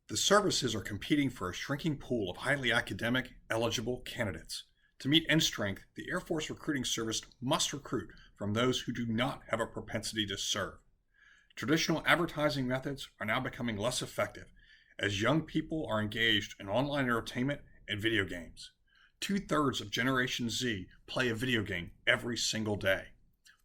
The services are competing for a shrinking pool of highly academic, eligible candidates. To meet end strength, the Air Force Recruiting Service must recruit from those who do not have a propensity to serve. Traditional advertising methods are now becoming less effective as young people are engaged in online entertainment and video games. 2/3 of Generation Z play a video game every single day.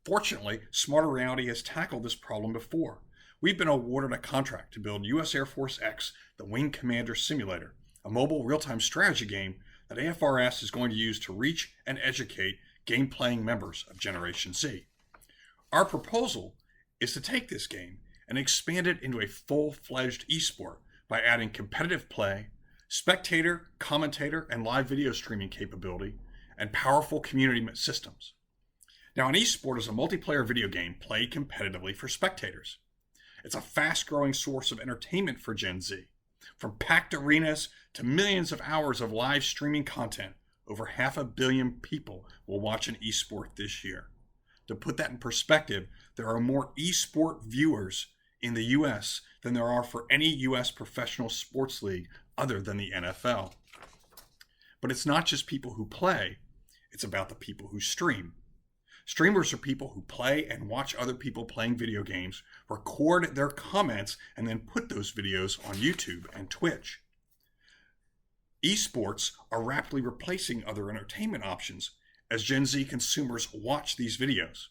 Fortunately, Smarter Reality has tackled this problem before. We've been awarded a contract to build US Air Force X, the Wing Commander Simulator, a mobile real-time strategy game that AFRS is going to use to reach and educate game-playing members of Generation Z. Our proposal is to take this game and expand it into a full-fledged esport by adding competitive play, spectator, commentator, and live video streaming capability, and powerful community systems. Now, an esport is a multiplayer video game played competitively for spectators. It's a fast-growing source of entertainment for Gen Z. From packed arenas to millions of hours of live streaming content, over 500 million people will watch an esport this year. To put that in perspective, there are more esport viewers in the US than there are for any US professional sports league other than the NFL. But it's not just people who play, it's about the people who stream. Streamers are people who play and watch other people playing video games, record their comments, and then put those videos on YouTube and Twitch. Esports are rapidly replacing other entertainment options as Gen Z consumers watch these videos.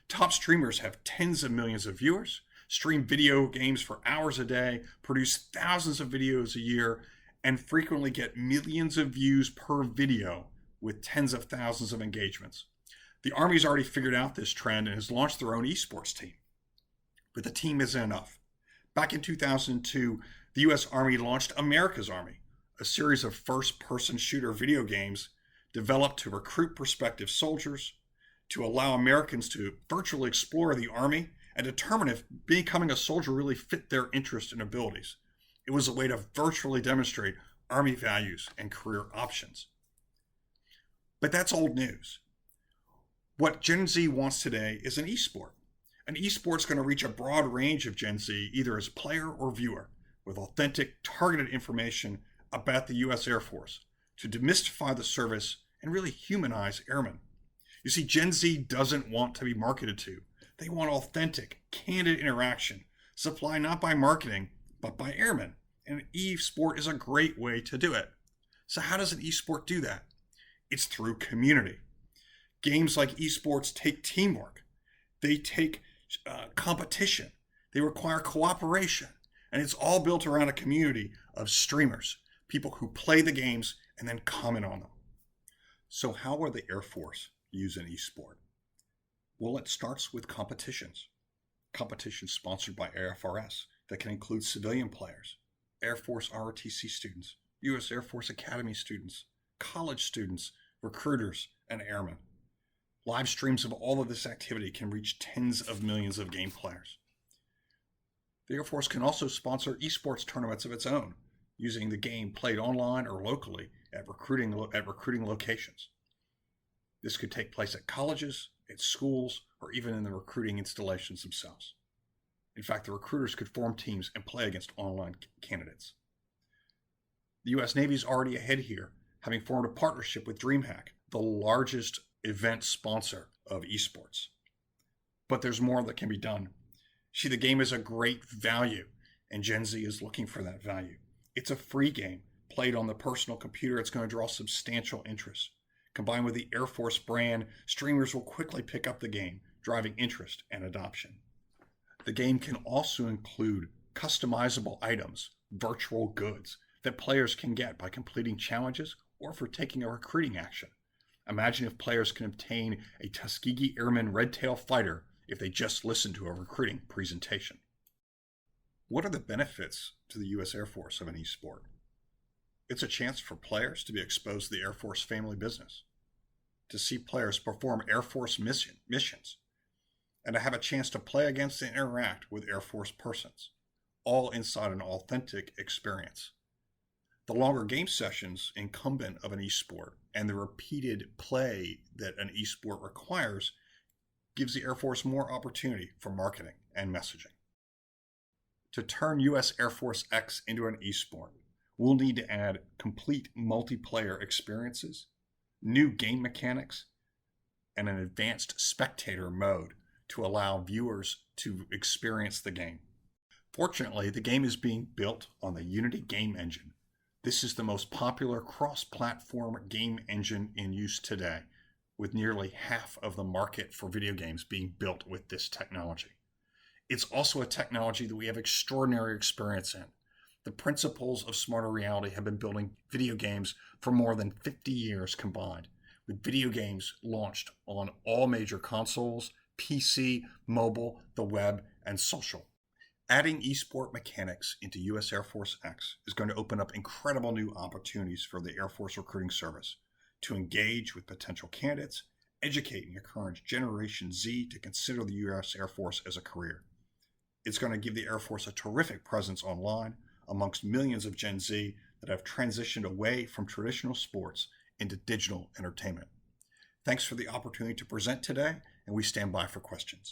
Top streamers have tens of millions of viewers, stream video games for hours a day, produce thousands of videos a year, and frequently get millions of views per video with tens of thousands of engagements. The Army's already figured out this trend and has launched their own esports team. But the team isn't enough. Back in 2002, the US Army launched America's Army, a series of first-person shooter video games developed to recruit prospective soldiers, to allow Americans to virtually explore the Army and determine if becoming a soldier really fit their interests and abilities. It was a way to virtually demonstrate Army values and career options. But that's old news. What Gen Z wants today is an esport. An esport's going to reach a broad range of Gen Z, either as player or viewer, with authentic, targeted information about the US Air Force to demystify the service and really humanize airmen. You see, Gen Z doesn't want to be marketed to. They want authentic, candid interaction, supplied not by marketing, but by airmen. And an esport is a great way to do it. So how does an esport do that? It's through community. Games like esports take teamwork. They take competition. They require cooperation. And it's all built around a community of streamers, people who play the games and then comment on them. So how will the Air Force use an esport? Well, it starts with competitions. Competitions sponsored by AFRS that can include civilian players, Air Force ROTC students, US Air Force Academy students, college students, recruiters, and airmen. Live streams of all of this activity can reach tens of millions of game players. The Air Force can also sponsor esports tournaments of its own, using the game played online or locally at recruiting locations. This could take place at colleges, at schools, or even in the recruiting installations themselves. In fact, the recruiters could form teams and play against online candidates. The US Navy is already ahead here, having formed a partnership with DreamHack, the largest event sponsor of esports. But there's more that can be done. See, the game is a great value, and Gen Z is looking for that value. It's a free game, played on the personal computer. It's going to draw substantial interest. Combined with the Air Force brand, streamers will quickly pick up the game, driving interest and adoption. The game can also include customizable items, virtual goods, that players can get by completing challenges or for taking a recruiting action. Imagine if players can obtain a Tuskegee Airman Red Tail fighter if they just listen to a recruiting presentation. What are the benefits to the US Air Force of an esport? It's a chance for players to be exposed to the Air Force family business, to see players perform Air Force missions, and to have a chance to play against and interact with Air Force persons, all inside an authentic experience. The longer game sessions incumbent of an esport and the repeated play that an esport requires gives the Air Force more opportunity for marketing and messaging. To turn US Air Force X into an esport, we'll need to add complete multiplayer experiences, new game mechanics, and an advanced spectator mode to allow viewers to experience the game. Fortunately, the game is being built on the Unity game engine. This is the most popular cross-platform game engine in use today, with nearly half of the market for video games being built with this technology. It's also a technology that we have extraordinary experience in. The principles of smarter reality have been building video games for more than 50 years combined, with video games launched on all major consoles, PC, mobile, the web, and social. Adding esport mechanics into US Air Force X is going to open up incredible new opportunities for the Air Force Recruiting Service to engage with potential candidates, educate and encourage Generation Z to consider the US Air Force as a career. It's going to give the Air Force a terrific presence online amongst millions of Gen Z that have transitioned away from traditional sports into digital entertainment. Thanks for the opportunity to present today, and we stand by for questions.